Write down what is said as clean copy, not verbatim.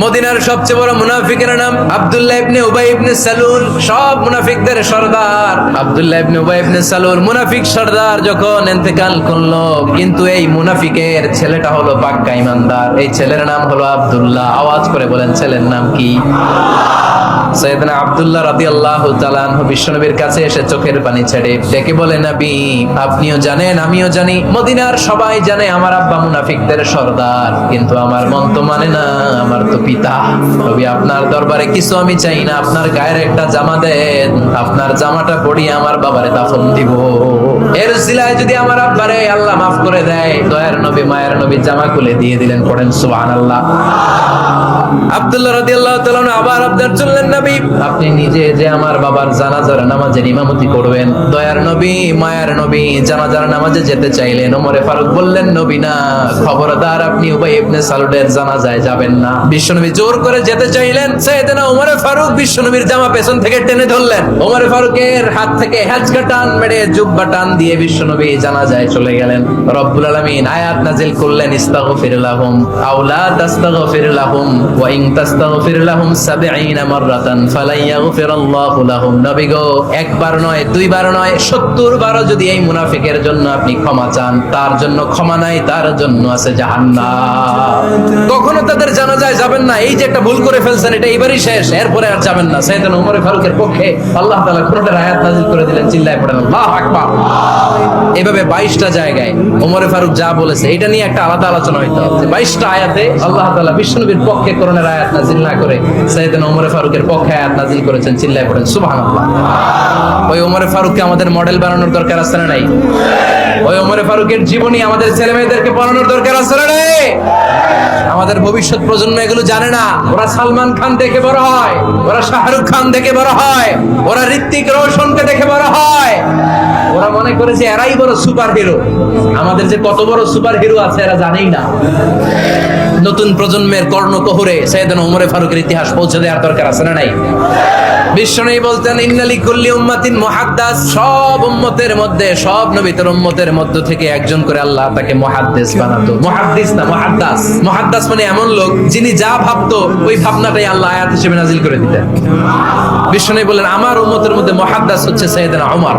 মদিনার সবচেয়ে বড় মুনাফিকের নাম আব্দুল্লাহ ইবনে উবাই ইবনে সালুল। সব মুনাফিকদের সর্দার আব্দুল্লাহ ইবনে উবাই ইবনে সালুল। মুনাফিক সর্দার যখন ইন্তেকাল করলো, কিন্তু এই মুনাফিকের ছেলেটা হলো পাক্কা ঈমানদার। এই ছেলের নাম হলো আব্দুল্লাহ। আওয়াজ করে বলেন, ছেলের নাম কি? সাইয়েদনা আব্দুল্লাহ রাদিয়াল্লাহু তাআলা আনহু বিশ্বনবীর কাছে এসে চোখের পানি ছেড়ে ডেকে বলে, নবী আপনিও জানেন, আমিও জানি, মদিনার সবাই জানে আমার আব্বা মুনাফিকদের সর্দার, কিন্তু আমার মন তো মানে না, আমার তো পিতা। নবী আপনার দরবারে কিছু আমি চাই না, আপনার গায়ের একটা জামা দেন, আপনার জামাটা পরিয়ে আমার বাবারে দাফন দিব। এর উসিলায় যদি আমার আব্বারে আল্লাহ মাফ করে দেয়, দয়ার নবী মায়ের নবী জামা খুলে দিয়ে দিলেন। পড়েন সুবহানাল্লাহ। আব্দুল্লাহ রাদিয়াল্লাহু তাআলা আবার আবদার চললেন, নবী আপনি নিজে যে আমার বাবার জানাজার নামাজের ইমামতি করবেন। দয়ার নবী মায়ের নবী জানাজার নামাজে যেতে চাইলেন। ওমরে ফারুক বললেন, নবী না, খবরদার আপনি উবাই ইবনে সালুলের জানাজায় যাবেন না। বিশ্বনবী জোর করে যেতে চাইলেন। সাইয়েদনা ওমরে ফারুক বিশ্বনবীর জামা পেছন থেকে টেনে ধরলেন। ওমরে ফারুকের হাত থেকে হ্যাচকা টান মেরে জুব্বা টান দিয়ে বিশ্বনবী জানাজায় চলে গেলেন। রব্বুল আলামিন আয়াত নাজিল করলেন, ইস্তাগফির লাহুম আও লা তাস্তাগফির লাহুম ওয়া ইন তাস্তাগফির লাহুম ৭০ মাররাতান ফালা ইয়াগফিরাল্লাহু লাহুম। নবী গো, একবার নয়, দুইবার নয়, ৭০ বারও যদি এই মুনাফিকের জন্য আপনি ক্ষমা চান, তার জন্য ক্ষমা নাই, তার জন্য আছে জাহান্নাম। কখনো তাদের জানাজায় যাবেন না। এই যে একটা ভুল করে ফেলছেন, এটা এবারই শেষ, এরপরে আর যাবেন না। সাইয়েদনা ওমর ফারুকের পক্ষে আল্লাহ তাআলা কোরআনের আয়াত নাযিল করে দিলেন। চিল্লায় পড়েন আল্লাহু আকবার। এভাবে ২২টা জায়গায় ওমর ফারুক যা বলেছে, এটা নিয়ে একটা আলাদা আলোচনা হইতো যে ২২টা আয়াতে আল্লাহ তাআলা বিশ্বনবীর পক্ষে কোরআনের আয়াত নাযিল না করে সাইয়েদনা ওমর ফারুকের পক্ষে আয়াত নাযিল করেছেন। চিল্লায় পড়েন সুবহানাল্লাহ। ওই ওমর ফারুককে আমাদের মডেল বানানোর দরকার আছে না নাই? ওই ওমর ফারুকের জীবনী আমাদের ছেলে মেয়েদেরকে পড়ানোর দরকার আছে না নাই? আমাদের ভবিষ্যৎ প্রজন্ম এগুলো জানে না। ওরা সালমান খান দেখে বড় হয়, ওরা শাহরুখ খান দেখে বড় হয়, ওরা ঋত্বিক রোশনকে দেখে বড় হয়। ওরা মনে করে যে এরাই বড় সুপার হিরো। আমাদের যে কত বড় সুপার হিরো আছে এরা জানেই না। নতুন প্রজন্মের কর্ণকোহরে সাইয়েদনা ওমর ফারুকের ইতিহাস পৌঁছে দেওয়ার দরকার আছে না নাই? বিশ্বনবী বলতেন, ইন্না লিকুল্লি উম্মাতিন মুহাদ্দাস। সব উম্মতের মধ্যে, সব নবীর উম্মতের মধ্য থেকে একজন করে আল্লাহ তাকে মুহাদ্দিস বানাতো। মুহাদ্দিস না, মুহাদ্দাস। মুহাদ্দাস মানে এমন লোক যিনি যা ভাবতো ওই ভাবনাটাই আল্লাহ আয়াত হিসেবে নাযিল করে দিতেন। বিশ্বনবী বলেন, আমার উম্মতের মধ্যে মুহাদ্দাস হচ্ছে সাইয়েদনা ওমর।